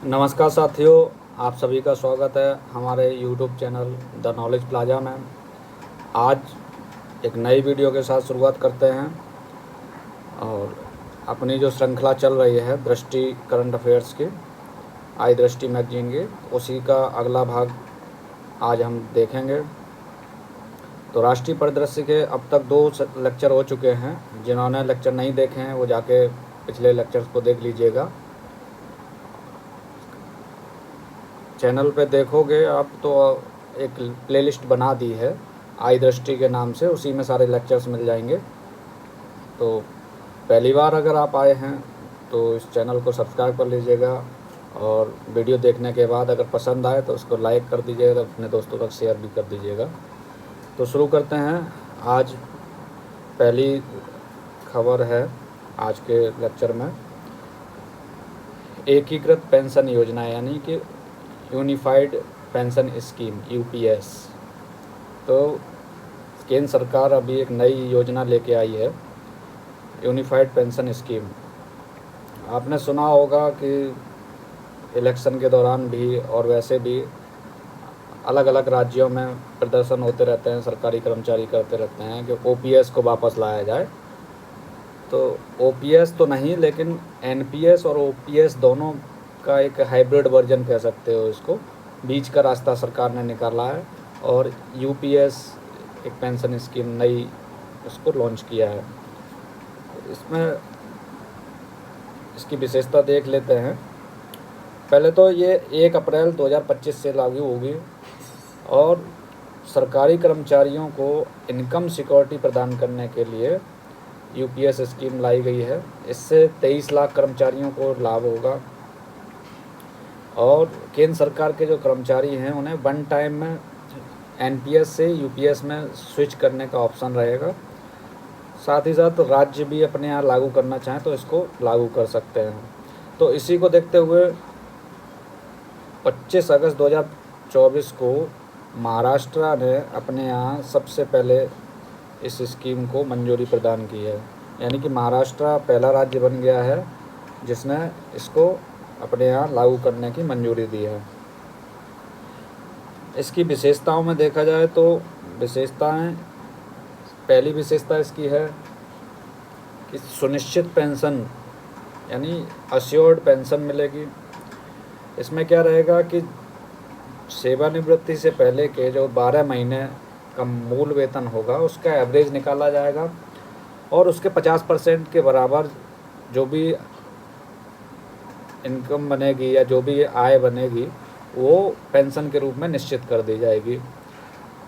नमस्कार साथियों, आप सभी का स्वागत है हमारे YouTube channel the knowledge plaza में। आज एक नई वीडियो के साथ शुरुआत करते हैं और अपनी जो श्रृंखला चल रही है दृष्टि करंट अफेयर्स की, आई दृष्टि मैगजीन की, उसी का अगला भाग आज हम देखेंगे। तो राष्ट्रीय परिदृश्य के अब तक 2 लेक्चर हो चुके हैं। जिन्होंने लेक्चर नहीं देखे हैं वो जाके पिछले लेक्चर्स को देख लीजिएगा। चैनल पे देखोगे आप तो एक प्लेलिस्ट बना दी है आई दृष्टि के नाम से, उसी में सारे लेक्चर्स मिल जाएंगे। तो पहली बार अगर आप आए हैं तो इस चैनल को सब्सक्राइब कर लीजिएगा और वीडियो देखने के बाद अगर पसंद आए तो उसको लाइक कर दीजिएगा, अपने दोस्तों तक शेयर भी कर दीजिएगा। तो शुरू करते हैं। आज पहली खबर है आज के लेक्चर में, एकीकृत पेंशन योजना यानी कि यूनिफाइड पेंशन स्कीम यूपीएस। तो केंद्र सरकार अभी एक नई योजना लेके आई है, यूनिफाइड पेंशन स्कीम। आपने सुना होगा कि इलेक्शन के दौरान भी और वैसे भी अलग अलग राज्यों में प्रदर्शन होते रहते हैं, सरकारी कर्मचारी करते रहते हैं कि ओपीएस को वापस लाया जाए। तो ओपीएस तो नहीं, लेकिन एनपीएस और ओपीएस दोनों का एक हाइब्रिड वर्जन कह सकते हो इसको, बीच का रास्ता सरकार ने निकाला है और यूपीएस एक पेंशन स्कीम नई उसको लॉन्च किया है। इसमें इसकी विशेषता देख लेते हैं। पहले तो ये 1 अप्रैल 2025 से लागू होगी और सरकारी कर्मचारियों को इनकम सिक्योरिटी प्रदान करने के लिए यूपीएस स्कीम लाई गई है। इससे 23 लाख कर्मचारियों को लाभ होगा और केंद्र सरकार के जो कर्मचारी हैं उन्हें वन टाइम में एनपीएस से यूपीएस में स्विच करने का ऑप्शन रहेगा। साथ ही साथ राज्य भी अपने यहाँ लागू करना चाहें तो इसको लागू कर सकते हैं। तो इसी को देखते हुए 25 अगस्त 2024 को महाराष्ट्र ने अपने यहाँ सबसे पहले इस स्कीम को मंजूरी प्रदान की है, यानी कि महाराष्ट्र पहला राज्य बन गया है जिसने इसको अपने यहाँ लागू करने की मंजूरी दी है। इसकी विशेषताओं में देखा जाए तो विशेषताएं, पहली विशेषता इसकी है कि सुनिश्चित पेंशन यानी अश्योर्ड पेंशन मिलेगी। इसमें क्या रहेगा कि सेवानिवृत्ति से पहले के जो 12 महीने का मूल वेतन होगा उसका एवरेज निकाला जाएगा और उसके 50% के बराबर जो भी इनकम बनेगी या जो भी आय बनेगी वो पेंशन के रूप में निश्चित कर दी जाएगी।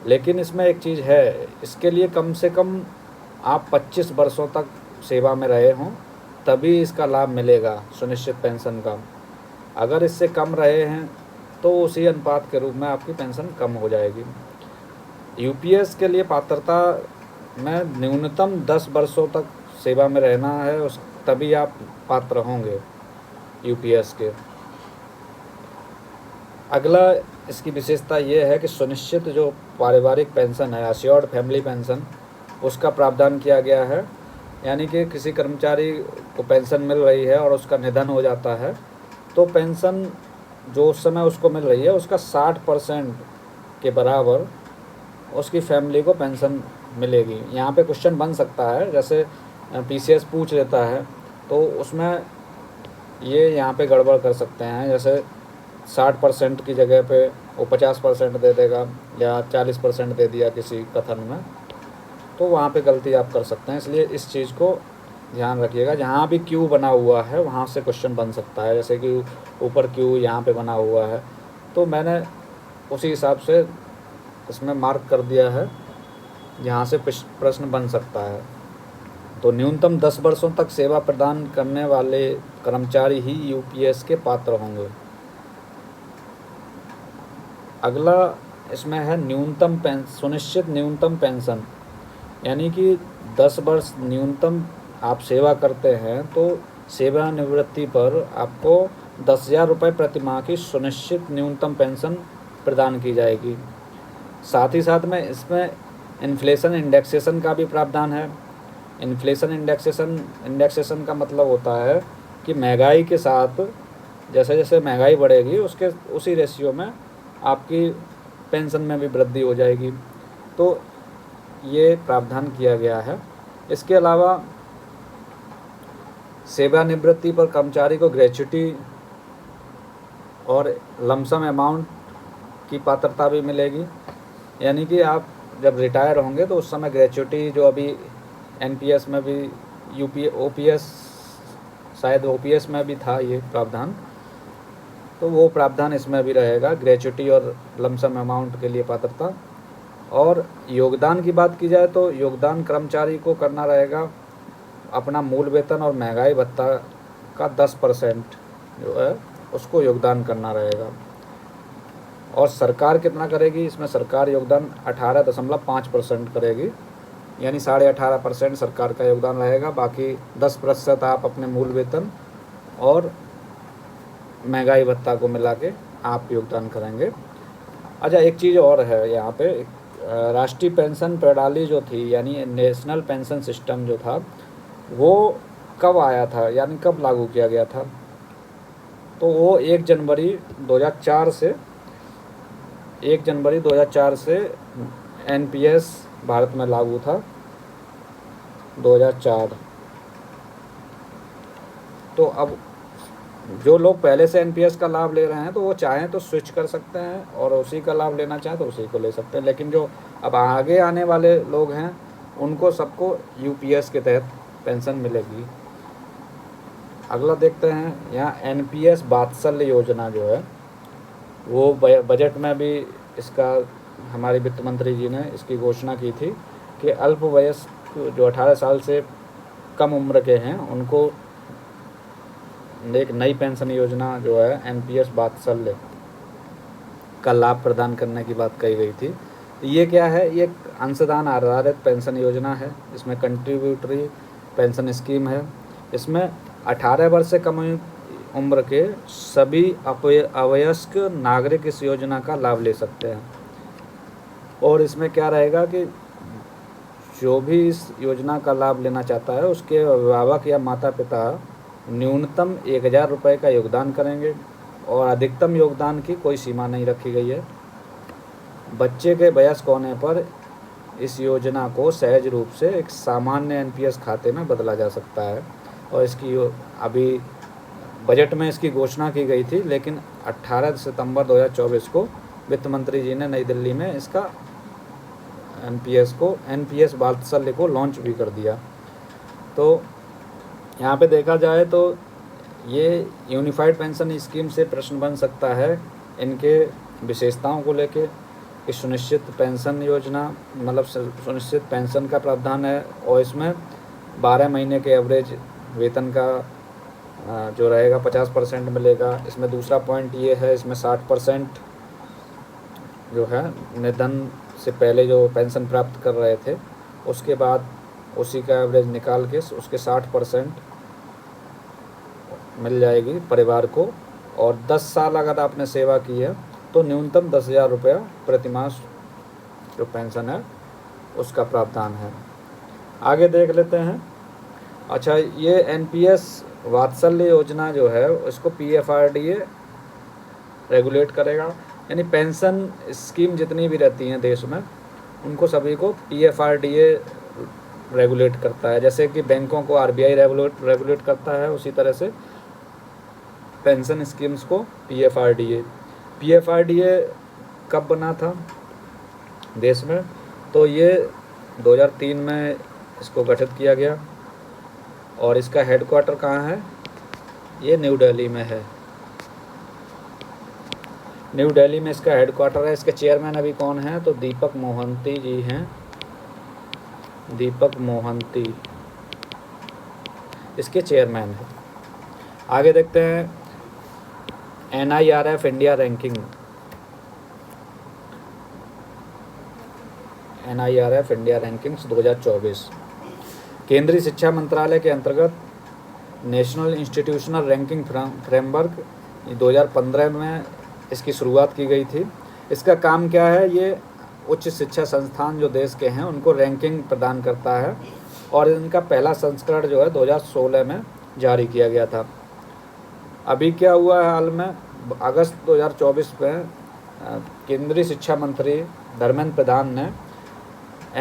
लेकिन इसमें एक चीज़ है, इसके लिए कम से कम आप 25 वर्षों तक सेवा में रहे हों तभी इसका लाभ मिलेगा सुनिश्चित पेंशन का। अगर इससे कम रहे हैं तो उसी अनुपात के रूप में आपकी पेंशन कम हो जाएगी। यूपीएस के लिए पात्रता में न्यूनतम 10 वर्षों तक सेवा में रहना है, उस तभी आप पात्र होंगे यूपीएस के। अगला इसकी विशेषता ये है कि सुनिश्चित जो पारिवारिक पेंशन है, अश्योर्ड फैमिली पेंशन, उसका प्रावधान किया गया है। यानी कि किसी कर्मचारी को पेंशन मिल रही है और उसका निधन हो जाता है तो पेंशन जो उस समय उसको मिल रही है उसका 60% के बराबर उसकी फैमिली को पेंशन मिलेगी। यहाँ पे क्वेश्चन बन सकता है, जैसे पीसीएस पूछ लेता है तो उसमें ये यहाँ पे गड़बड़ कर सकते हैं, जैसे 60% की जगह पे वो 50% दे देगा या 40% दे दिया किसी कथन में, तो वहाँ पे गलती आप कर सकते हैं। इसलिए इस चीज़ को ध्यान रखिएगा। जहाँ भी क्यू बना हुआ है वहाँ से क्वेश्चन बन सकता है, जैसे कि ऊपर क्यू यहाँ पे बना हुआ है तो मैंने उसी हिसाब से इसमें मार्क कर दिया है, यहाँ से प्रश्न बन सकता है। तो न्यूनतम 10 वर्षों तक सेवा प्रदान करने वाले कर्मचारी ही यूपीएस के पात्र होंगे। अगला इसमें है सुनिश्चित न्यूनतम पेंशन, यानी कि 10 वर्ष न्यूनतम आप सेवा करते हैं तो सेवानिवृत्ति पर आपको 10,000 रुपये प्रति माह की सुनिश्चित न्यूनतम पेंशन प्रदान की जाएगी। साथ ही साथ में इसमें इन्फ्लेशन इंडेक्सेशन का भी प्रावधान है। इन्फ्लेशन इंडेक्सेशन का मतलब होता है कि महंगाई के साथ जैसे जैसे महंगाई बढ़ेगी उसके उसी रेशियो में आपकी पेंशन में भी वृद्धि हो जाएगी। तो ये प्रावधान किया गया है। इसके अलावा सेवानिवृत्ति पर कर्मचारी को ग्रेच्युटी और लमसम अमाउंट की पात्रता भी मिलेगी, यानी कि आप जब रिटायर होंगे तो उस समय ग्रेच्युटी जो अभी एनपीएस में भी ओपीएस शायद ओपीएस में भी था ये प्रावधान, तो वो प्रावधान इसमें भी रहेगा, ग्रेच्युटी और लमसम अमाउंट के लिए पात्रता। और योगदान की बात की जाए तो योगदान कर्मचारी को करना रहेगा अपना मूल वेतन और महंगाई भत्ता का 10% जो है उसको योगदान करना रहेगा। और सरकार कितना करेगी, इसमें सरकार योगदान 18.5% करेगी, यानी 18.5% सरकार का योगदान रहेगा, बाकी 10% आप अपने मूल वेतन और महंगाई भत्ता को मिला के आप योगदान करेंगे। अच्छा, एक चीज़ और है यहाँ पे, राष्ट्रीय पेंशन प्रणाली जो थी यानी नेशनल पेंशन सिस्टम जो था वो कब आया था, यानी कब लागू किया गया था, तो वो 1 जनवरी 2004 से एनपीएस भारत में लागू था 2004। तो अब जो लोग पहले से एनपीएस का लाभ ले रहे हैं तो वो चाहें तो स्विच कर सकते हैं और उसी का लाभ लेना चाहें तो उसी को ले सकते हैं, लेकिन जो अब आगे आने वाले लोग हैं उनको सबको यूपीएस के तहत पेंशन मिलेगी। अगला देखते हैं, यहाँ एनपीएस वात्सल्य योजना जो है वो बजट में भी इसका हमारे वित्त मंत्री जी ने इसकी घोषणा की थी कि अल्पवयस्क जो 18 साल से कम उम्र के हैं उनको एक नई पेंशन योजना जो है एनपीएस वात्सल्य का लाभ प्रदान करने की बात कही गई थी। तो ये क्या है, ये अंशदान आधारित पेंशन योजना है, इसमें कंट्रीब्यूटरी पेंशन स्कीम है। इसमें 18 वर्ष से कम उम्र के सभी अवयस्क नागरिक इस योजना का लाभ ले सकते हैं। और इसमें क्या रहेगा कि जो भी इस योजना का लाभ लेना चाहता है उसके अभिभावक या माता पिता न्यूनतम 1000 रुपये का योगदान करेंगे और अधिकतम योगदान की कोई सीमा नहीं रखी गई है। बच्चे के वयस्क होने पर इस योजना को सहज रूप से एक सामान्य एनपीएस खाते में बदला जा सकता है और इसकी अभी बजट में इसकी घोषणा की गई थी, लेकिन 18 सितंबर 2024 को वित्त मंत्री जी ने नई दिल्ली में इसका एनपीएस वात्सल्य को लॉन्च भी कर दिया। तो यहाँ पे देखा जाए तो ये यूनिफाइड पेंशन स्कीम से प्रश्न बन सकता है इनके विशेषताओं को लेके कि सुनिश्चित पेंशन योजना मतलब सुनिश्चित पेंशन का प्रावधान है और इसमें 12 महीने के एवरेज वेतन का जो रहेगा 50% मिलेगा। इसमें दूसरा पॉइंट ये है, इसमें 60% जो है निधन से पहले जो पेंशन प्राप्त कर रहे थे उसके बाद उसी का एवरेज निकाल के उसके 60% मिल जाएगी परिवार को। और 10 साल अगर आपने सेवा की है तो न्यूनतम 10,000 रुपया प्रतिमास जो पेंशन है उसका प्रावधान है। आगे देख लेते हैं। अच्छा, ये एनपीएस वात्सल्य योजना जो है इसको पीएफआरडीए रेगुलेट करेगा, यानी पेंशन स्कीम जितनी भी रहती हैं देश में उनको सभी को पीएफआरडीए रेगुलेट करता है। जैसे कि बैंकों को आरबीआई रेगुलेट करता है, उसी तरह से पेंशन स्कीम्स को पीएफआरडीए कब बना था देश में, तो ये 2003 में इसको गठित किया गया और इसका हेडक्वार्टर कहाँ है, ये न्यू दिल्ली में है। न्यू दिल्ली में इसका हेडक्वार्टर है। इसके चेयरमैन अभी कौन है, तो दीपक मोहंती जी हैं। दीपक मोहंती इसके चेयरमैन हैं। आगे देखते हैं NIRF India ranking. NIRF India rankings 2024 केंद्रीय शिक्षा मंत्रालय के अंतर्गत नेशनल इंस्टीट्यूशनल रैंकिंग फ्रेमवर्क 2015 में इसकी शुरुआत की गई थी। इसका काम क्या है, ये उच्च शिक्षा संस्थान जो देश के हैं उनको रैंकिंग प्रदान करता है और इनका पहला संस्करण जो है 2016 में जारी किया गया था। अभी क्या हुआ है हाल में, अगस्त 2024 में केंद्रीय शिक्षा मंत्री धर्मेंद्र प्रधान ने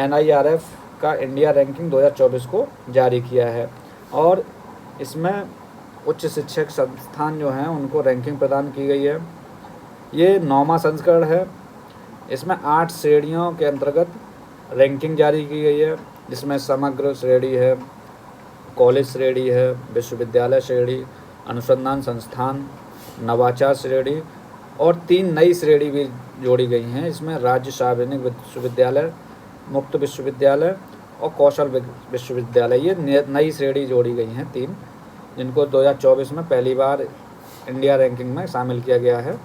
NIRF का इंडिया रैंकिंग 2024 को जारी किया है और इसमें उच्च शिक्षक संस्थान जो हैं उनको रैंकिंग प्रदान की गई है। ये 9वां संस्करण है। इसमें 8 श्रेणियों के अंतर्गत रैंकिंग जारी की गई है, जिसमें समग्र श्रेणी है, कॉलेज श्रेणी है, विश्वविद्यालय श्रेणी, अनुसंधान संस्थान, नवाचार श्रेणी और 3 नई श्रेणी भी जोड़ी गई हैं। इसमें राज्य सार्वजनिक विश्वविद्यालय, मुक्त विश्वविद्यालय और कौशल विश्वविद्यालय, ये नई श्रेणी जोड़ी गई हैं 3, जिनको 2024 में पहली बार इंडिया रैंकिंग में शामिल किया गया है।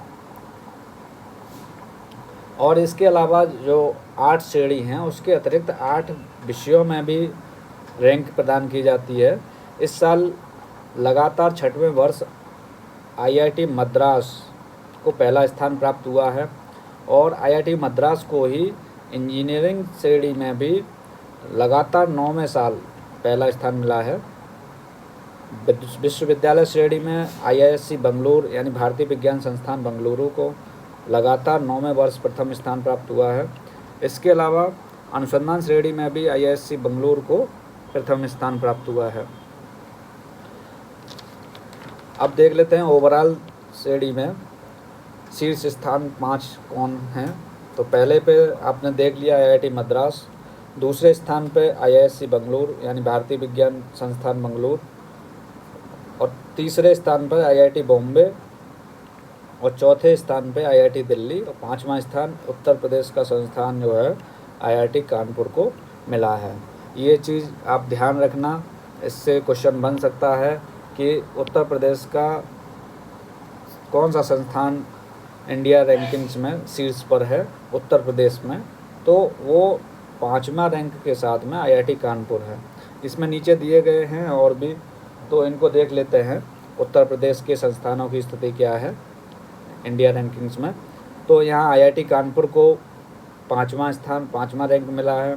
और इसके अलावा जो 8 श्रेणी हैं उसके अतिरिक्त 8 विषयों में भी रैंक प्रदान की जाती है। इस साल लगातार 6वें वर्ष IIT मद्रास को पहला स्थान प्राप्त हुआ है और IIT मद्रास को ही इंजीनियरिंग श्रेणी में भी लगातार 9वें साल पहला स्थान मिला है। विश्वविद्यालय श्रेणी में IISc बेंगलुरु यानी भारतीय विज्ञान संस्थान बेंगलुरु को लगातार 9वें वर्ष प्रथम स्थान प्राप्त हुआ है। इसके अलावा अनुसंधान श्रेणी में भी IISc बेंगलुरु को प्रथम स्थान प्राप्त हुआ है। अब देख लेते हैं ओवरऑल श्रेणी में शीर्ष स्थान 5 कौन हैं। तो पहले पे आपने देख लिया IIT मद्रास, दूसरे स्थान पे IISc बेंगलुरु यानी भारतीय विज्ञान संस्थान बेंगलुरु और तीसरे स्थान पर IIT बॉम्बे और चौथे स्थान पे IIT दिल्ली और 5वां स्थान उत्तर प्रदेश का संस्थान जो है IIT कानपुर को मिला है। ये चीज़ आप ध्यान रखना, इससे क्वेश्चन बन सकता है कि उत्तर प्रदेश का कौन सा संस्थान इंडिया रैंकिंग्स में शीर्ष पर है उत्तर प्रदेश में, तो वो 5वां रैंक के साथ में IIT कानपुर है। इसमें नीचे दिए गए हैं और भी, तो इनको देख लेते हैं उत्तर प्रदेश के संस्थानों की स्थिति क्या है इंडिया रैंकिंग्स में। तो यहाँ IIT कानपुर को 5वां स्थान 5वां रैंक मिला है,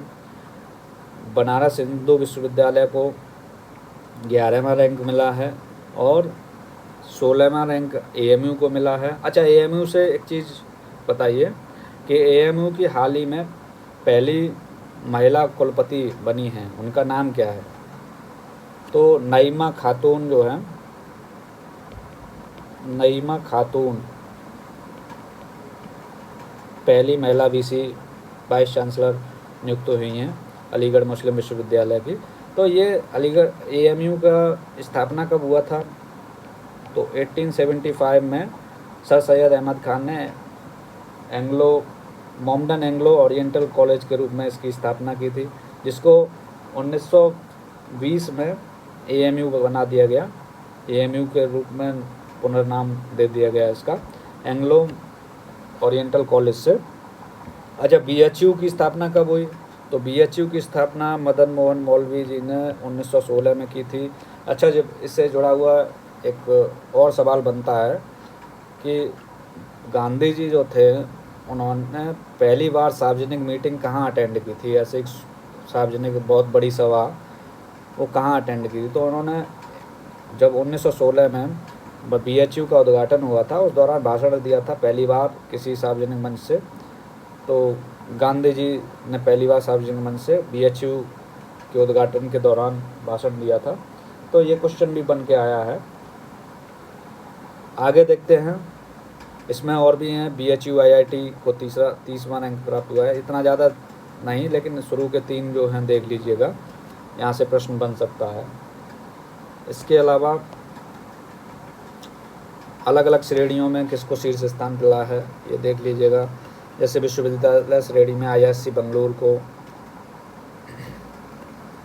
बनारस हिंदू विश्वविद्यालय को 11वां रैंक मिला है और 16वां रैंक AMU को मिला है। अच्छा, AMU से एक चीज़ बताइए कि AMU की हाल ही में पहली महिला कुलपति बनी हैं, उनका नाम क्या है? तो नईमा खातून जो है, नईमा खातून पहली महिला VC वाइस चांसलर नियुक्त हुई हैं अलीगढ़ मुस्लिम विश्वविद्यालय की। तो ये अलीगढ़ AMU का स्थापना कब हुआ था? तो 1875 में सर सैयद अहमद खान ने मोमडन एंग्लो ओरिएंटल कॉलेज के रूप में इसकी स्थापना की थी, जिसको 1920 में AMU बना दिया गया। AMU के रूप में पुनर्नाम दे दिया गया इसका एंग्लो ओरिएंटल कॉलेज से। अच्छा, BHU की स्थापना कब हुई? तो BHU की स्थापना मदन मोहन मौलवी जी ने 1916 में की थी। अच्छा, जब इससे जुड़ा हुआ एक और सवाल बनता है कि गांधी जी जो थे उन्होंने पहली बार सार्वजनिक मीटिंग कहाँ अटेंड की थी? ऐसे एक सार्वजनिक बहुत बड़ी सभा वो कहाँ अटेंड की थी? तो उन्होंने जब 1916 में BHU का उद्घाटन हुआ था, उस दौरान भाषण दिया था पहली बार किसी सार्वजनिक मंच से। तो गांधी जी ने पहली बार सार्वजनिक मंच से BHU के उद्घाटन के दौरान भाषण दिया था। तो ये क्वेश्चन भी बन के आया है। आगे देखते हैं, इसमें और भी हैं। BHU IIT को 30वां रैंक प्राप्त हुआ है। इतना ज़्यादा नहीं, लेकिन शुरू के 3 जो हैं देख लीजिएगा, यहाँ से प्रश्न बन सकता है। इसके अलावा अलग अलग श्रेणियों में किसको शीर्ष स्थान मिला है ये देख लीजिएगा। जैसे विश्वविद्यालय श्रेणी में IISc बेंगलुरु को,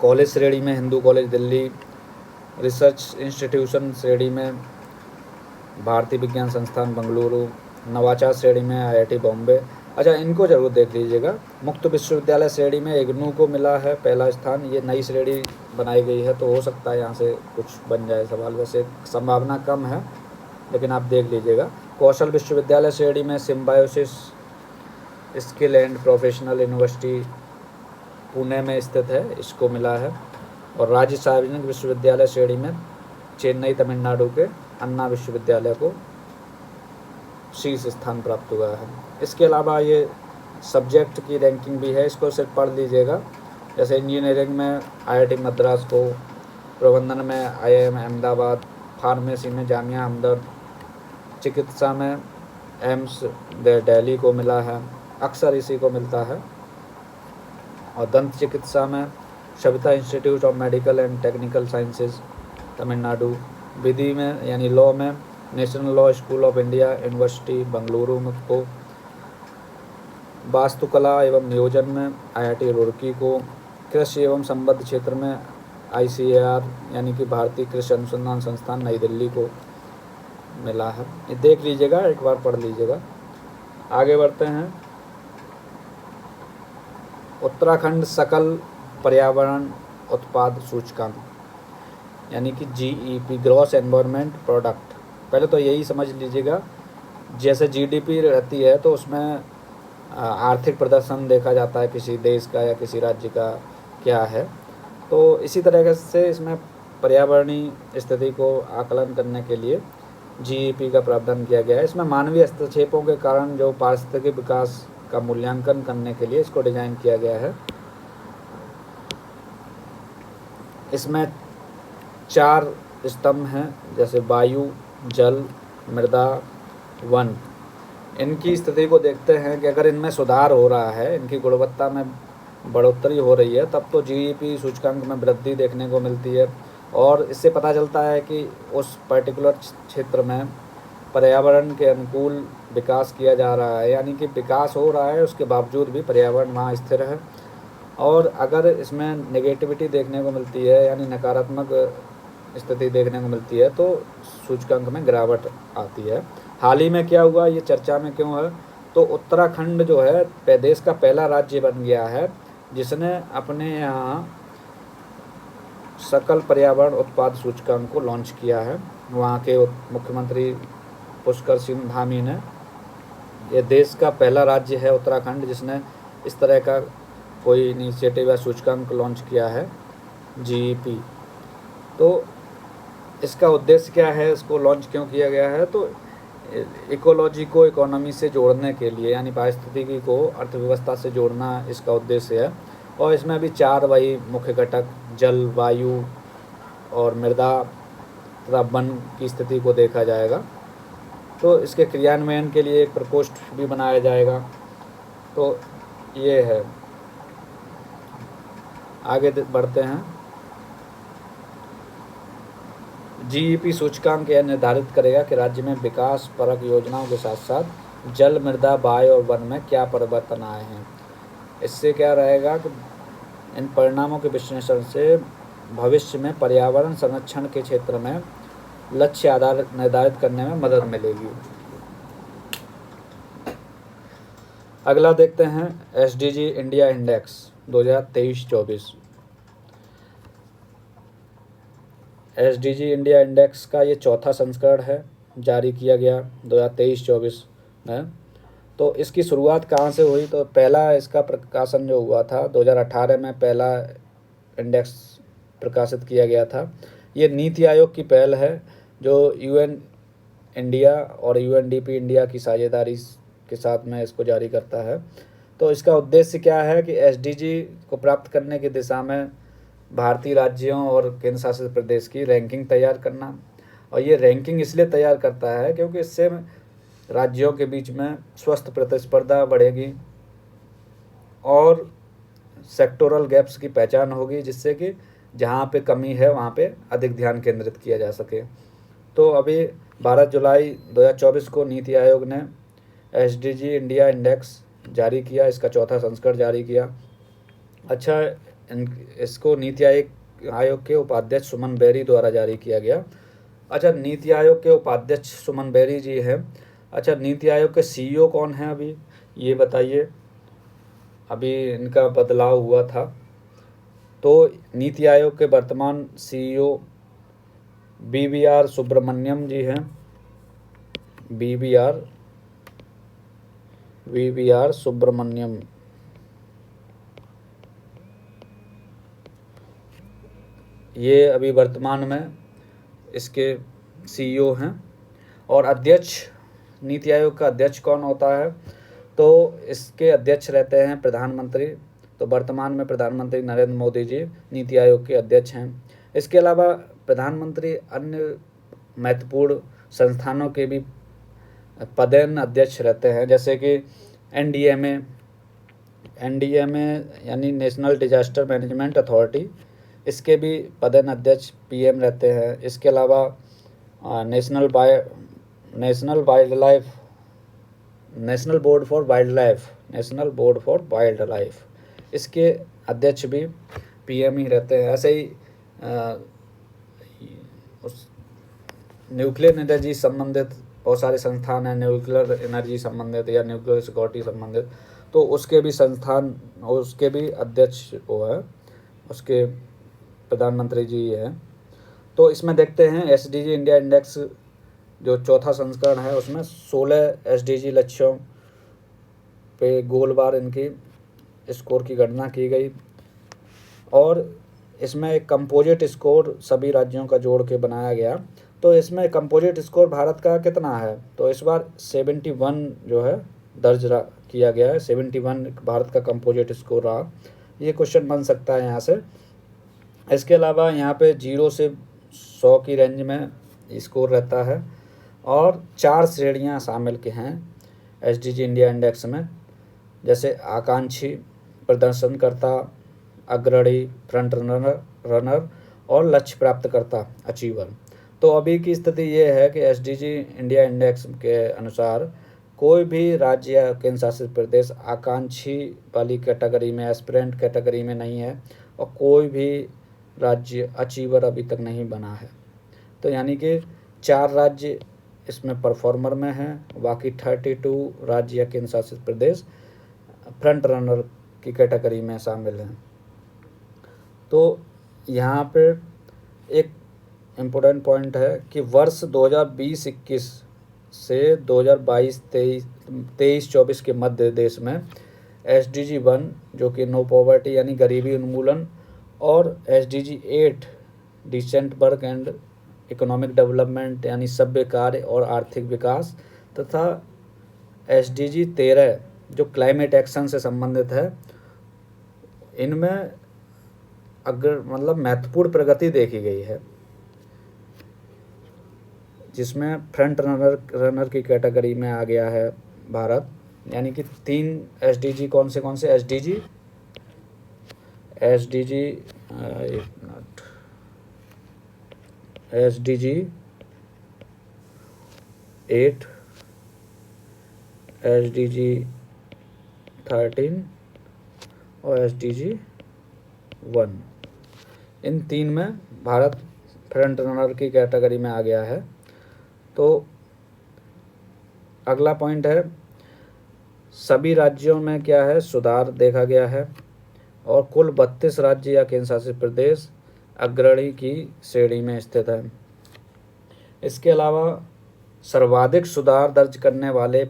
कॉलेज श्रेणी में Hindu college Delhi, research institution श्रेणी में भारतीय विज्ञान संस्थान बेंगलुरु, नवाचार श्रेणी में IIT बॉम्बे। अच्छा, इनको ज़रूर देख लीजिएगा। मुक्त विश्वविद्यालय श्रेणी में IGNOU को मिला है पहला स्थान। ये नई श्रेणी बनाई गई है, तो हो सकता है यहाँ से कुछ बन जाए सवाल, वैसे संभावना कम है, लेकिन आप देख लीजिएगा। कौशल विश्वविद्यालय श्रेणी में symbiosis skill and professional university Pune में स्थित है, इसको मिला है। और राज्य सार्वजनिक विश्वविद्यालय श्रेणी में चेन्नई तमिलनाडु के अन्ना विश्वविद्यालय को शीर्ष स्थान प्राप्त हुआ है। इसके अलावा ये सब्जेक्ट की रैंकिंग भी है, इसको सिर्फ पढ़ लीजिएगा। जैसे इंजीनियरिंग में IIT मद्रास को, प्रबंधन में IIM अहमदाबाद, फार्मेसी में जामिया हमदर्द, चिकित्सा में एम्स दिल्ली को मिला है, अक्सर इसी को मिलता है। और दंत चिकित्सा में Savita institute of medical and technical sciences Tamil Nadu, विधि में यानी लॉ में national law school of India university Bengaluru को, वास्तुकला एवं नियोजन में IIT रुड़की को, कृषि एवं संबद्ध क्षेत्र में ICAR यानी कि भारतीय कृषि अनुसंधान संस्थान नई दिल्ली को मिला है। ये देख लीजिएगा, एक बार पढ़ लीजिएगा। आगे बढ़ते हैं। उत्तराखंड सकल पर्यावरण उत्पाद सूचकांक यानी कि GEP, ग्रॉस एनवायरनमेंट प्रोडक्ट। पहले तो यही समझ लीजिएगा, जैसे GDP रहती है तो उसमें आर्थिक प्रदर्शन देखा जाता है किसी देश का या किसी राज्य का क्या है, तो इसी तरह से इसमें पर्यावरणीय स्थिति को आकलन करने के लिए GEP का प्रावधान किया गया है। इसमें मानवीय हस्तक्षेपों के कारण जो पारिस्थितिक विकास का मूल्यांकन करने के लिए इसको डिजाइन किया गया है। इसमें 4 स्तंभ हैं, जैसे वायु, जल, मृदा, वन। इनकी स्थिति को देखते हैं कि अगर इनमें सुधार हो रहा है, इनकी गुणवत्ता में बढ़ोतरी हो रही है, तब तो GEP सूचकांक में वृद्धि देखने को मिलती है। और इससे पता चलता है कि उस पर्टिकुलर क्षेत्र में पर्यावरण के अनुकूल विकास किया जा रहा है, यानी कि विकास हो रहा है उसके बावजूद भी पर्यावरण वहाँ स्थिर है। और अगर इसमें नेगेटिविटी देखने को मिलती है, यानी नकारात्मक स्थिति देखने को मिलती है, तो सूचकांक में गिरावट आती है। हाल ही में क्या हुआ, ये चर्चा में क्यों है, तो उत्तराखंड जो है देश का पहला राज्य बन गया है जिसने अपने यहाँ सकल पर्यावरण उत्पाद सूचकांक को लॉन्च किया है। वहाँ के मुख्यमंत्री पुष्कर सिंह धामी ने, ये देश का पहला राज्य है उत्तराखंड जिसने इस तरह का कोई इनिशिएटिव या सूचकांक लॉन्च किया है GEP। तो इसका उद्देश्य क्या है, इसको लॉन्च क्यों किया गया है, तो इकोलॉजी को इकोनॉमी से जोड़ने के लिए, यानी पारिस्थितिकी को अर्थव्यवस्था से जोड़ना इसका उद्देश्य है। और इसमें भी 4 वही मुख्य घटक, जल, वायु और मृदा तथा वन की स्थिति को देखा जाएगा। तो इसके क्रियान्वयन के लिए एक प्रकोष्ठ भी बनाया जाएगा। तो ये है। आगे बढ़ते हैं। GEP सूचकांक यह निर्धारित करेगा कि राज्य में विकास परक योजनाओं के साथ साथ जल, मृदा, वायु और वन में क्या परिवर्तन आए हैं। इससे क्या रहेगा कि इन परिणामों के विश्लेषण से भविष्य में पर्यावरण संरक्षण के क्षेत्र में लक्ष्य आधारित निर्धारित करने में मदद मिलेगी। अगला देखते हैं SDG India index 2023-24। SDG India index का ये 4था संस्करण है, जारी किया गया 2023-24 में। तो इसकी शुरुआत कहाँ से हुई, तो पहला इसका प्रकाशन जो हुआ था 2018 में पहला इंडेक्स प्रकाशित किया गया था। ये नीति आयोग की पहल है जो UN इंडिया और UNDP इंडिया की साझेदारी के साथ में इसको जारी करता है। तो इसका उद्देश्य क्या है कि SDG को प्राप्त करने की दिशा में भारतीय राज्यों और केंद्र शासित प्रदेश की रैंकिंग तैयार करना। और ये रैंकिंग इसलिए तैयार करता है क्योंकि इससे राज्यों के बीच में स्वस्थ प्रतिस्पर्धा बढ़ेगी और सेक्टोरल गैप्स की पहचान होगी, जिससे कि जहाँ पे कमी है वहाँ पे अधिक ध्यान केंद्रित किया जा सके। तो अभी 12 जुलाई 2024 को नीति आयोग ने SDG इंडिया इंडेक्स जारी किया, इसका 4था संस्करण जारी किया। अच्छा, इसको नीति आयोग के उपाध्यक्ष सुमन बेरी द्वारा जारी किया गया। अच्छा, नीति आयोग के उपाध्यक्ष सुमन बेरी जी हैं। अच्छा, नीति आयोग के CEO कौन हैं अभी, ये बताइए। अभी इनका बदलाव हुआ था। तो नीति आयोग के वर्तमान CEO BVR सुब्रमण्यम जी हैं। BVR सुब्रमण्यम, ये अभी वर्तमान में इसके CEO हैं। और अध्यक्ष, नीति आयोग का अध्यक्ष कौन होता है? तो इसके अध्यक्ष रहते हैं प्रधानमंत्री। तो वर्तमान में प्रधानमंत्री नरेंद्र मोदी जी नीति आयोग के अध्यक्ष हैं। इसके अलावा प्रधानमंत्री अन्य महत्वपूर्ण संस्थानों के भी पदेन अध्यक्ष रहते हैं, जैसे कि NDMA यानी नेशनल डिजास्टर मैनेजमेंट अथॉरिटी, इसके भी पदेन अध्यक्ष PM रहते हैं। इसके अलावा national board for wild life, इसके अध्यक्ष भी PM ही रहते हैं। ऐसे ही उस न्यूक्लियर एनर्जी संबंधित बहुत सारे संस्थान हैं, न्यूक्लियर एनर्जी संबंधित या न्यूक्लियर सिक्योरिटी संबंधित, तो उसके भी संस्थान, उसके भी अध्यक्ष वो है, उसके प्रधानमंत्री जी हैं। तो इसमें देखते हैं SDG इंडिया इंडेक्स जो चौथा संस्करण है, उसमें 16 SDG लक्ष्यों पे गोलवार इनकी स्कोर की गणना की गई। और इसमें एक कंपोजिट स्कोर सभी राज्यों का जोड़ के बनाया गया। तो इसमें कंपोजिट स्कोर भारत का कितना है? तो इस बार 71 जो है दर्ज किया गया है। 71 भारत का कंपोजिट स्कोर रहा। ये क्वेश्चन बन सकता है यहाँ से। इसके अलावा यहाँ पे 0 से 100 की रेंज में स्कोर रहता है। और 4 श्रेणियाँ शामिल के हैं SDG इंडिया इंडेक्स में, जैसे आकांक्षी, प्रदर्शनकर्ता, अग्रणी, फ्रंट रनर और लक्ष्य प्राप्तकर्ता, अचीवर। तो अभी की स्थिति ये है कि SDG इंडिया इंडेक्स के अनुसार कोई भी राज्य या केंद्र शासित प्रदेश आकांक्षी वाली कैटेगरी में, एस्पिरेंट कैटेगरी में नहीं है, और कोई भी राज्य अचीवर अभी तक नहीं बना है। तो यानी कि 4 राज्य इसमें परफॉर्मर में हैं, बाकी 32 राज्य या केंद्र शासित प्रदेश फ्रंट रनर की कैटेगरी में शामिल हैं। तो यहाँ पे एक इम्पोर्टेंट पॉइंट है कि वर्ष 2020-21 से 2022-23-24 के मध्य देश में SDG 1 जो कि नो पॉवर्टी यानी गरीबी उन्मूलन, और SDG 8 decent work and economic development यानी सभ्य कार्य और आर्थिक विकास, तथा SDG 13 जो क्लाइमेट एक्शन से संबंधित है, इनमें अगर महत्वपूर्ण प्रगति देखी गई है, जिसमें फ्रंट रनर की कैटेगरी में आ गया है भारत। यानी कि 3 SDG कौन से SDG SDG 8, SDG 13 और SDG 1, इन 3 में भारत फ्रंट रनर की कैटेगरी में आ गया है। तो अगला पॉइंट है, सभी राज्यों में क्या है, सुधार देखा गया है, और कुल 32 राज्य या केंद्र शासित प्रदेश अग्रणी की श्रेणी में स्थित है। इसके अलावा सर्वाधिक सुधार दर्ज करने वाले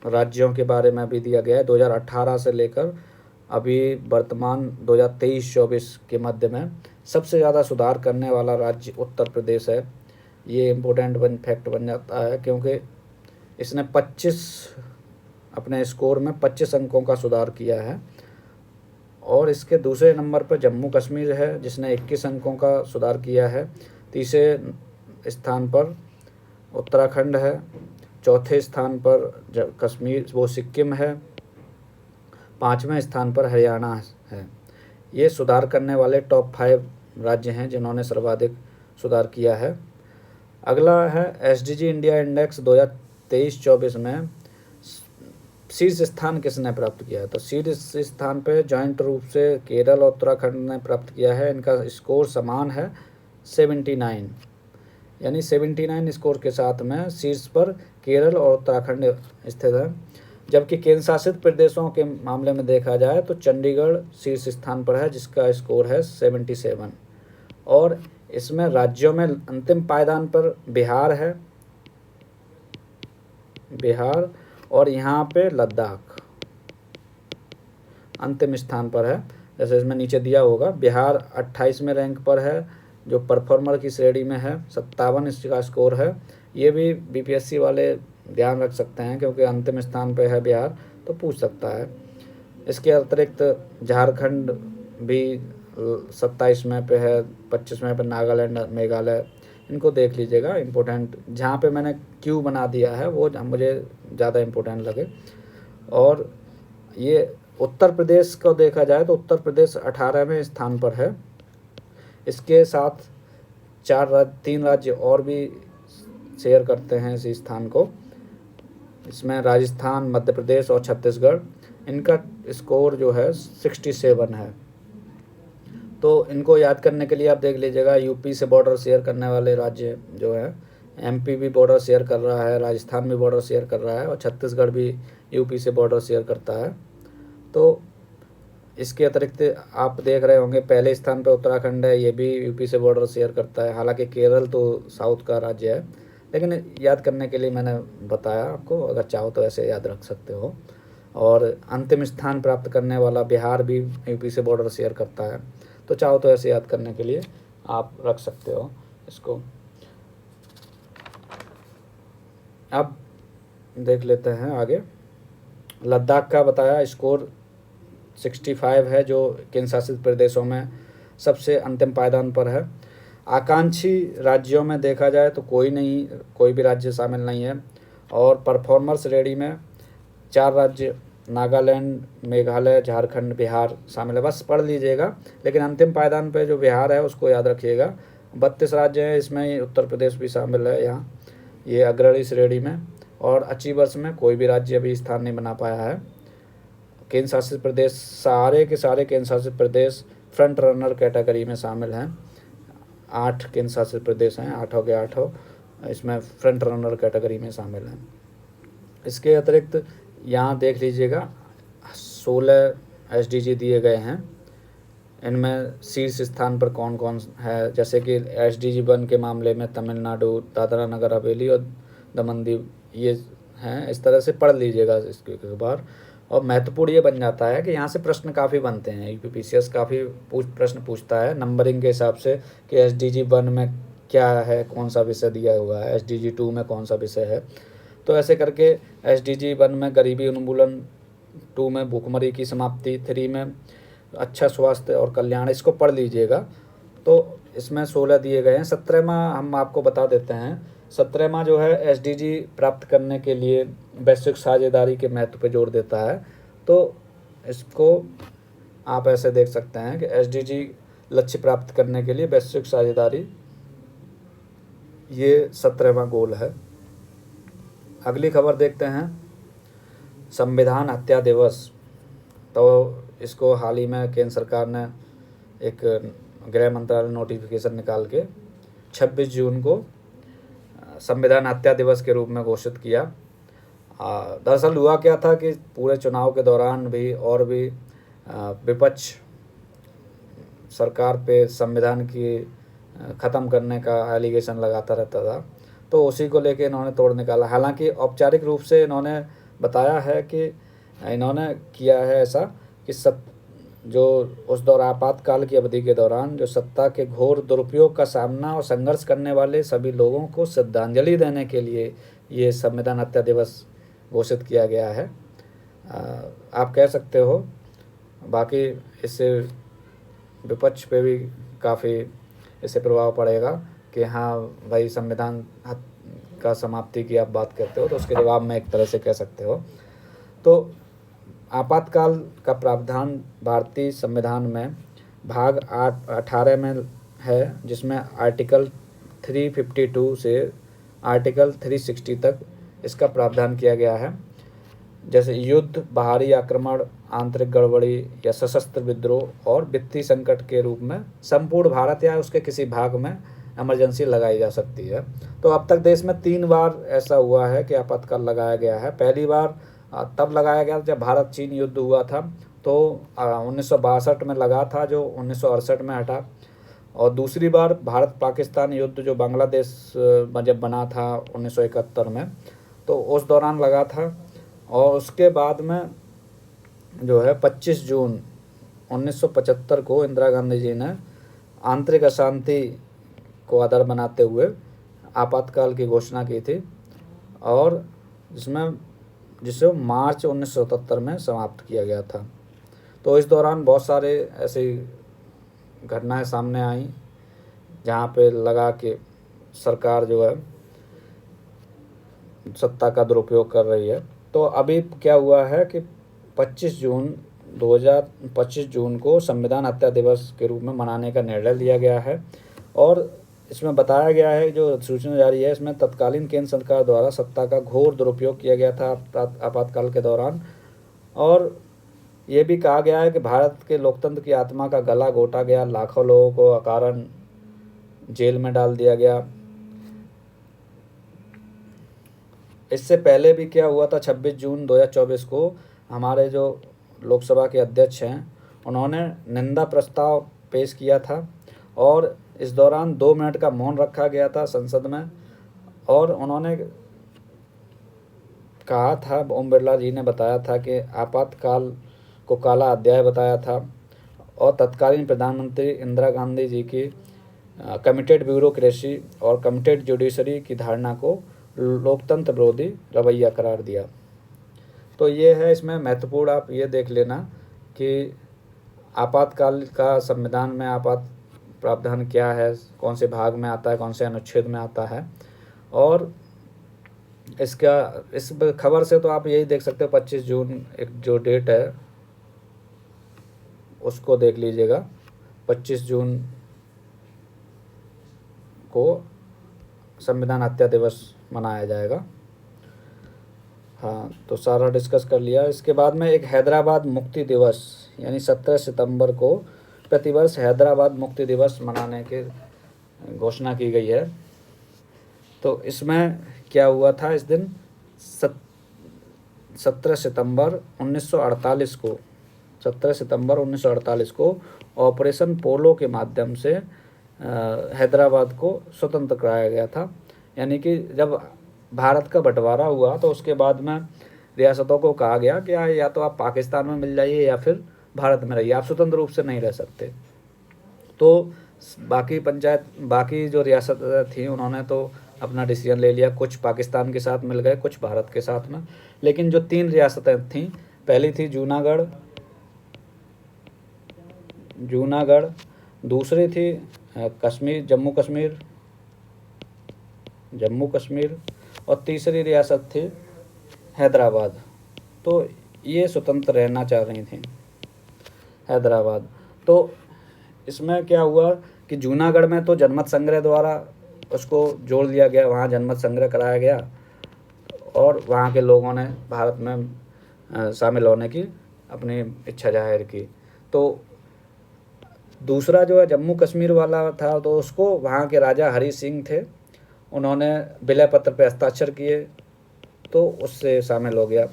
राज्यों के बारे में भी दिया गया है। 2018 से लेकर अभी वर्तमान 2023-24 के मध्य में सबसे ज़्यादा सुधार करने वाला राज्य उत्तर प्रदेश है। ये इम्पोर्टेंट फैक्ट बन जाता है, क्योंकि इसने 25 अपने स्कोर में 25 अंकों का सुधार किया है। और इसके दूसरे नंबर पर जम्मू कश्मीर है, जिसने 21 अंकों का सुधार किया है। तीसरे स्थान पर उत्तराखंड है, चौथे स्थान पर सिक्किम है, 5वें स्थान पर हरियाणा है। ये सुधार करने वाले टॉप 5 राज्य हैं जिन्होंने सर्वाधिक सुधार किया है। अगला है SDG इंडिया इंडेक्स 2023-24 में शीर्ष स्थान किसने प्राप्त किया है? तो शीर्ष स्थान पे जॉइंट रूप से केरल और उत्तराखंड ने प्राप्त किया है। इनका स्कोर समान है 79, यानी 79 स्कोर के साथ में शीर्ष पर केरल और उत्तराखंड स्थित है। जबकि केंद्र शासित प्रदेशों के मामले में देखा जाए तो चंडीगढ़ शीर्ष स्थान पर है, जिसका स्कोर है 77। और इसमें राज्यों में अंतिम पायदान पर बिहार है, और यहाँ पे लद्दाख अंतिम स्थान पर है। जैसे इसमें नीचे दिया होगा, बिहार 28वें रैंक पर है, जो परफॉर्मर की श्रेणी में है 57 इसका स्कोर है। ये भी बीपीएससी वाले ध्यान रख सकते हैं क्योंकि अंतिम स्थान पे है बिहार, तो पूछ सकता है। इसके अतिरिक्त झारखंड भी 27वें पे है, 25वें पे नागालैंड, मेघालय, इनको देख लीजिएगा। इम्पोर्टेंट जहाँ पे मैंने क्यू बना दिया है वो मुझे ज़्यादा इम्पोर्टेंट लगे। और ये उत्तर प्रदेश को देखा जाए तो उत्तर प्रदेश 18वें स्थान पर है। इसके साथ 3 राज्य और भी शेयर करते हैं इसी स्थान को। इसमें राजस्थान, मध्य प्रदेश और छत्तीसगढ़, इनका स्कोर जो है 67 है। तो इनको याद करने के लिए आप देख लीजिएगा, यूपी से बॉर्डर शेयर करने वाले राज्य जो है, एमपी भी बॉर्डर शेयर कर रहा है, राजस्थान भी बॉर्डर शेयर कर रहा है और छत्तीसगढ़ भी यूपी से बॉर्डर शेयर करता है। तो इसके अतिरिक्त आप देख रहे होंगे पहले स्थान पर उत्तराखंड है, ये भी यूपी से बॉर्डर शेयर करता है। हालांकि केरल तो साउथ का राज्य है, लेकिन याद करने के लिए मैंने बताया आपको, अगर चाहो तो ऐसे याद रख सकते हो। और अंतिम स्थान प्राप्त करने वाला बिहार भी यूपी से बॉर्डर शेयर करता है, तो चाहो तो ऐसे याद करने के लिए आप रख सकते हो इसको। अब देख लेते हैं आगे। लद्दाख का बताया स्कोर 65 है, जो केंद्र शासित प्रदेशों में सबसे अंतिम पायदान पर है। आकांक्षी राज्यों में देखा जाए तो कोई भी राज्य शामिल नहीं है। और परफॉर्मर श्रेणी में 4 राज्य नागालैंड, मेघालय, झारखंड, बिहार शामिल है। बस पढ़ लीजिएगा, लेकिन अंतिम पायदान पे जो बिहार है उसको याद रखिएगा। 32 राज्य हैं, इसमें उत्तर प्रदेश भी शामिल है यहाँ, ये अग्रणी श्रेणी में। और अचीवर्स में कोई भी राज्य अभी स्थान नहीं बना पाया है। केंद्र शासित प्रदेश, सारे के सारे केंद्र शासित प्रदेश फ्रंट रनर कैटेगरी में शामिल हैं। 8 केंद्र शासित प्रदेश हैं, 8 के 8 इसमें फ्रंट रनर कैटेगरी में शामिल हैं। इसके अतिरिक्त यहाँ देख लीजिएगा 16 एसडीजी दिए गए हैं। इनमें शीर्ष स्थान पर कौन कौन है, जैसे कि एसडीजी 1 के मामले में तमिलनाडु, दादरा नगर हवेली और दमन दीव ये हैं। इस तरह से पढ़ लीजिएगा इसके एक बार। और महत्वपूर्ण ये बन जाता है कि यहाँ से प्रश्न काफ़ी बनते हैं, यूपीपीसीएस काफ़ी प्रश्न पूछता है नंबरिंग के हिसाब से कि एसडीजी 1 में क्या है, कौन सा विषय दिया हुआ है, एसडीजी 2 में कौन सा विषय है। तो ऐसे करके एसडीजी 1 में गरीबी उन्मूलन, 2 में भूखमरी की समाप्ति, 3 में अच्छा स्वास्थ्य और कल्याण, इसको पढ़ लीजिएगा। तो इसमें 16 दिए गए हैं। 17वां हम आपको बता देते हैं। 17वां जो है एसडीजी प्राप्त करने के लिए वैश्विक साझेदारी के महत्व पर जोर देता है। तो इसको आप ऐसे देख सकते हैं कि एसडीजी लक्ष्य प्राप्त करने के लिए वैश्विक साझेदारी, ये 17वां गोल है। अगली खबर देखते हैं, संविधान हत्या दिवस। तो इसको हाल ही में केंद्र सरकार ने एक गृह मंत्रालय नोटिफिकेशन निकाल के 26 जून को संविधान हत्या दिवस के रूप में घोषित किया। दरअसल हुआ क्या था कि पूरे चुनाव के दौरान भी और भी विपक्ष सरकार पे संविधान की ख़त्म करने का एलिगेशन लगाता रहता था, तो उसी को लेके इन्होंने तोड़ निकाला। हालांकि औपचारिक रूप से इन्होंने बताया है कि इन्होंने किया है ऐसा कि जो उस दौरान आपातकाल की अवधि के दौरान जो सत्ता के घोर दुरुपयोग का सामना और संघर्ष करने वाले सभी लोगों को श्रद्धांजलि देने के लिए ये संविधान हत्या दिवस घोषित किया गया है। आप कह सकते हो। बाकी इससे विपक्ष पे भी काफ़ी इससे प्रभाव पड़ेगा कि हाँ भाई संविधान का समाप्ति की आप बात करते हो, तो उसके जवाब में एक तरह से कह सकते हो। तो आपातकाल का प्रावधान भारतीय संविधान में भाग 18 में है, जिसमें आर्टिकल 352 से आर्टिकल 360 तक इसका प्रावधान किया गया है। जैसे युद्ध, बाहरी आक्रमण, आंतरिक गड़बड़ी या सशस्त्र विद्रोह और वित्तीय संकट के रूप में संपूर्ण भारत या उसके किसी भाग में इमरजेंसी लगाई जा सकती है। तो अब तक देश में 3 बार ऐसा हुआ है कि आपातकाल लगाया गया है। पहली बार तब लगाया गया जब भारत चीन युद्ध हुआ था, तो 1962 में लगा था, जो 1968 में हटा। और दूसरी बार भारत पाकिस्तान युद्ध जो बांग्लादेश में जब बना था 1971 में, तो उस दौरान लगा था। और उसके बाद में जो है 25 जून 1975 को इंदिरा गांधी जी ने आंतरिक अशांति को आधार बनाते हुए आपातकाल की घोषणा की थी, और जिसे मार्च 1977 में समाप्त किया गया था। तो इस दौरान बहुत सारे ऐसी घटनाएं सामने आई जहाँ पे लगा कि सरकार जो है सत्ता का दुरुपयोग कर रही है। तो अभी क्या हुआ है कि 25 जून को संविधान हत्या दिवस के रूप में मनाने का निर्णय लिया गया है, और इसमें बताया गया है, जो सूचना जारी है इसमें, तत्कालीन केंद्र सरकार द्वारा सत्ता का घोर दुरुपयोग किया गया था आपातकाल के दौरान। और ये भी कहा गया है कि भारत के लोकतंत्र की आत्मा का गला घोटा गया, लाखों लोगों को अकारण जेल में डाल दिया गया। इससे पहले भी क्या हुआ था, 26 जून 2024 को हमारे जो लोकसभा के अध्यक्ष हैं उन्होंने निंदा प्रस्ताव पेश किया था, और इस दौरान 2 मिनट का मौन रखा गया था संसद में, और उन्होंने कहा था, ओम बिरला जी ने बताया था कि आपातकाल को काला अध्याय बताया था, और तत्कालीन प्रधानमंत्री इंदिरा गांधी जी की कमिटेड ब्यूरोक्रेसी और कमिटेड जुडिशरी की धारणा को लोकतंत्र विरोधी रवैया करार दिया। तो ये है इसमें महत्वपूर्ण, आप ये देख लेना कि आपातकाल का संविधान में आपात प्रावधान क्या है, कौन से भाग में आता है, कौन से अनुच्छेद में आता है। और इस खबर से तो आप यही देख सकते हो, 25 जून एक जो डेट है उसको देख लीजिएगा। 25 जून को संविधान हत्या दिवस मनाया जाएगा। हाँ, तो सारा डिस्कस कर लिया। इसके बाद में एक हैदराबाद मुक्ति दिवस, यानी 17 सितंबर को प्रतिवर्ष हैदराबाद मुक्ति दिवस मनाने की घोषणा की गई है। तो इसमें क्या हुआ था, इस दिन 17 सितंबर 1948 को ऑपरेशन पोलो के माध्यम से हैदराबाद को स्वतंत्र कराया गया था। यानी कि जब भारत का बंटवारा हुआ तो उसके बाद में रियासतों को कहा गया कि या तो आप पाकिस्तान में मिल जाइए या फिर भारत में रहिए, आप स्वतंत्र रूप से नहीं रह सकते। तो बाकी जो रियासतें थी उन्होंने तो अपना डिसीजन ले लिया, कुछ पाकिस्तान के साथ मिल गए, कुछ भारत के साथ में। लेकिन जो 3 रियासतें थीं, पहली थी जूनागढ़, दूसरी थी जम्मू कश्मीर, और तीसरी रियासत थी हैदराबाद। तो ये स्वतंत्र रहना चाह रही थी हैदराबाद। तो इसमें क्या हुआ कि जूनागढ़ में तो जनमत संग्रह द्वारा उसको जोड़ लिया गया, वहाँ जनमत संग्रह कराया गया, और वहाँ के लोगों ने भारत में शामिल होने की अपनी इच्छा जाहिर की। तो दूसरा जो है जम्मू कश्मीर वाला था, तो उसको वहाँ के राजा हरि सिंह थे, उन्होंने विलय पत्र पर हस्ताक्षर किए, तो उससे शामिल हो गया।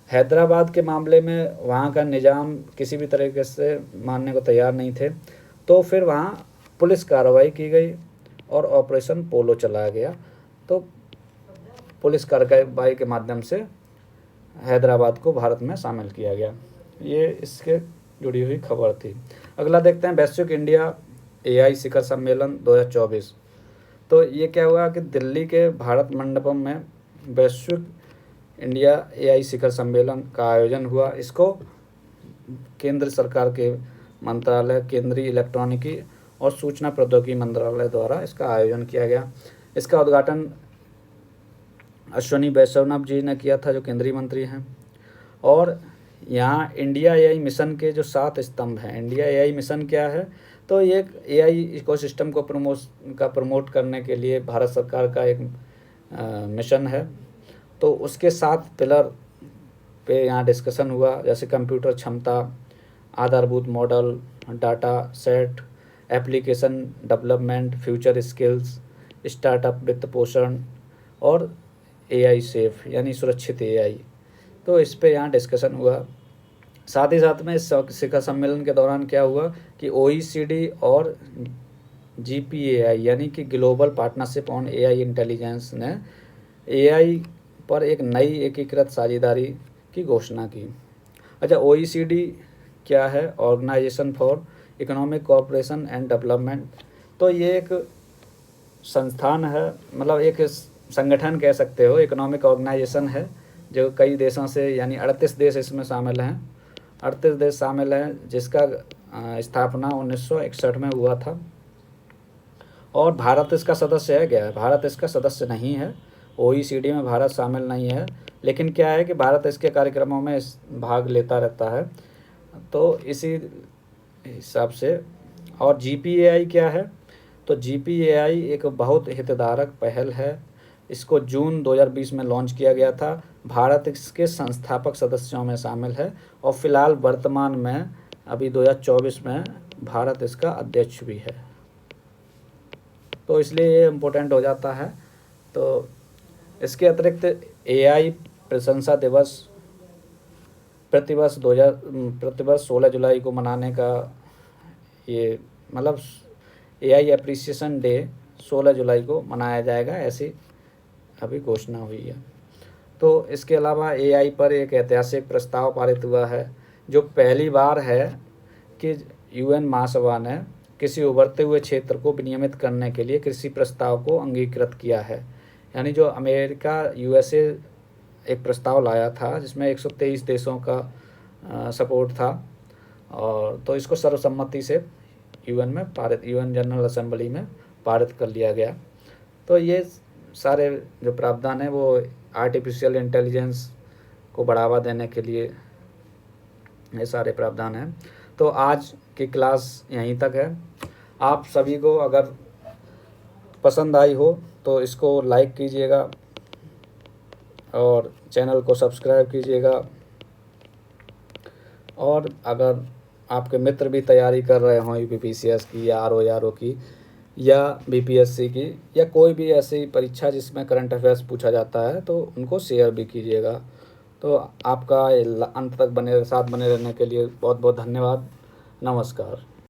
हैदराबाद के मामले में वहाँ का निज़ाम किसी भी तरीके से मानने को तैयार नहीं थे, तो फिर वहाँ पुलिस कार्रवाई की गई और ऑपरेशन पोलो चलाया गया। तो पुलिस कार्रवाई के माध्यम से हैदराबाद को भारत में शामिल किया गया। ये इसके जुड़ी हुई खबर थी। अगला देखते हैं, वैश्विक इंडिया एआई शिखर सम्मेलन 2024। तो ये क्या हुआ कि दिल्ली के भारत मंडपम में वैश्विक इंडिया एआई शिखर सम्मेलन का आयोजन हुआ। इसको केंद्र सरकार के मंत्रालय, केंद्रीय इलेक्ट्रॉनिकी और सूचना प्रौद्योगिकी मंत्रालय द्वारा इसका आयोजन किया गया। इसका उद्घाटन अश्विनी वैष्णव जी ने किया था, जो केंद्रीय मंत्री हैं। और यहाँ इंडिया एआई मिशन के जो 7 स्तंभ हैं, इंडिया एआई मिशन क्या है, तो ये एक एआई इकोसिस्टम को प्रमोट करने के लिए भारत सरकार का एक मिशन है। तो उसके 7 पिलर पे यहाँ डिस्कशन हुआ, जैसे कंप्यूटर क्षमता, आधारभूत model, data set, application development, future skills, startup वित्त पोषण, और एआई सेफ यानी सुरक्षित एआई। तो इस पे यहाँ डिस्कशन हुआ। साथ ही साथ में इस शिखर सम्मेलन के दौरान क्या हुआ कि OECD और GPAI यानी कि global partnership on AI intelligence ने एआई पर एक नई एकीकृत साझेदारी की घोषणा की। अच्छा, OECD क्या है? Organisation for economic cooperation and development. तो ये एक संस्थान है, मतलब एक संगठन कह सकते हो, इकोनॉमिक ऑर्गेनाइजेशन है जो कई देशों से, यानी 38 देश इसमें शामिल हैं, 38 देश शामिल हैं, जिसका स्थापना 1961 में हुआ था। और भारत इसका सदस्य है क्या? भारत इसका सदस्य नहीं है, OECD में भारत शामिल नहीं है, लेकिन क्या है कि भारत इसके कार्यक्रमों में भाग लेता रहता है। तो इसी हिसाब से, और GPAI क्या है? तो GPAI एक बहुत हितधारक पहल है। इसको जून 2020 में लॉन्च किया गया था। भारत इसके संस्थापक सदस्यों में शामिल है और फिलहाल वर्तमान में अभी 2024 में भारत इसका अध्यक्ष भी है। तो इसलिए ये इम्पोर्टेंट हो जाता है। तो इसके अतिरिक्त AI प्रशंसा दिवस प्रतिवर्ष 16 जुलाई को मनाने का, ये मतलब AI एप्रिसिएशन डे 16 जुलाई को मनाया जाएगा, ऐसी अभी घोषणा हुई है। तो इसके अलावा AI पर एक ऐतिहासिक प्रस्ताव पारित हुआ है, जो पहली बार है कि UN महासभा ने किसी उभरते हुए क्षेत्र को विनियमित करने के लिए कृषि प्रस्ताव को अंगीकृत किया है। यानी जो अमेरिका, USA एक प्रस्ताव लाया था जिसमें 123 देशों का सपोर्ट था, और तो इसको सर्वसम्मति से UN जनरल असेंबली में पारित कर लिया गया। तो ये सारे जो प्रावधान हैं वो आर्टिफिशियल इंटेलिजेंस को बढ़ावा देने के लिए ये सारे प्रावधान हैं। तो आज की क्लास यहीं तक है। आप सभी को अगर पसंद आई हो तो इसको लाइक कीजिएगा और चैनल को सब्सक्राइब कीजिएगा। और अगर आपके मित्र भी तैयारी कर रहे हों UPPCS की या RO की या BPSC की या कोई भी ऐसी परीक्षा जिसमें करंट अफेयर्स पूछा जाता है, तो उनको शेयर भी कीजिएगा। तो आपका अंत तक साथ बने रहने के लिए बहुत बहुत धन्यवाद। नमस्कार।